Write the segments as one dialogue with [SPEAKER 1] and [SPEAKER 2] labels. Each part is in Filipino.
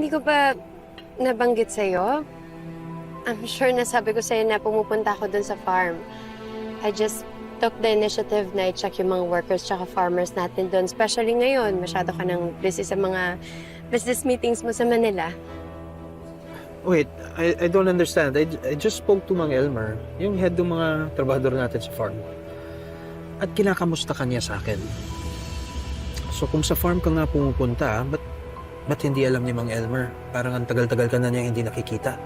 [SPEAKER 1] Hindi ko ba nabanggit sa'yo? I'm sure nasabi ko sa'yo na pumupunta ako dun sa farm. I just took the initiative na i-check yung mga workers tsaka farmers natin dun. Especially ngayon, masyado ka nang busy sa mga business meetings mo sa Manila.
[SPEAKER 2] Wait, I don't understand. I just spoke to Mang Elmer, yung head ng mga trabahador natin sa farm. At kinakamusta ka niya sa akin. So kung sa farm ka nga pumupunta, ba't hindi alam ni Mang Elmer? Parang ang tagal-tagal ka na niya hindi nakikita.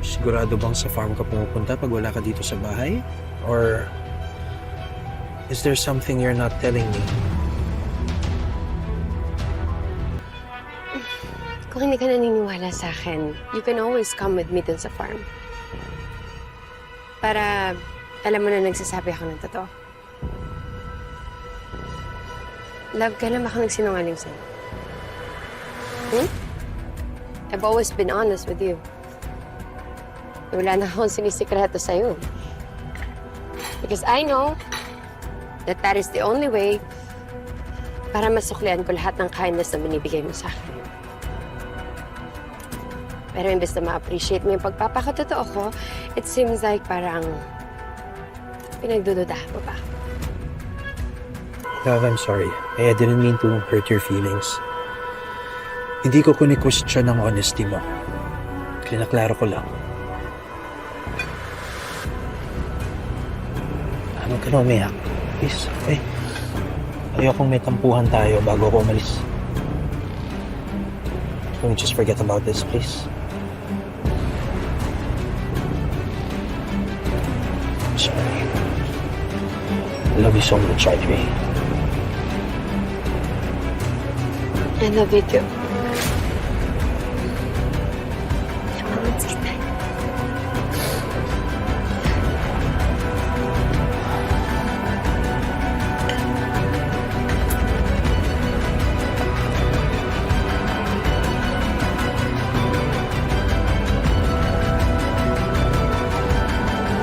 [SPEAKER 2] Sigurado bang sa farm ka pumupunta pag wala ka dito sa bahay? Or is there something you're not telling me?
[SPEAKER 1] Kung hindi ka naniniwala sa akin, you can always come with me dun sa farm. Para alam mo na nagsasabi ako ng totoo. Love, kailan ba ako nagsinungaling sa'yo? I've always been honest with you. Wala na akong sinisikreto sa'yo. Because I know that is the only way para masuklian ko lahat ng kindness na binibigay mo sa akin. Pero imbes na ma-appreciate mo yung pagpapakatotoo ko, it seems like parang pinagdududahan mo pa.
[SPEAKER 2] Love, I'm sorry. I didn't mean to hurt your feelings. Hindi ko kuni-question ang honesty mo. Klinaklaro ko lang. Huwag ka na umiyak. Please, okay? Ayokong may tampuhan tayo bago ako umalis. Can we just forget about this, please? Sorry. I love you so much, Audrey.
[SPEAKER 1] I love you too.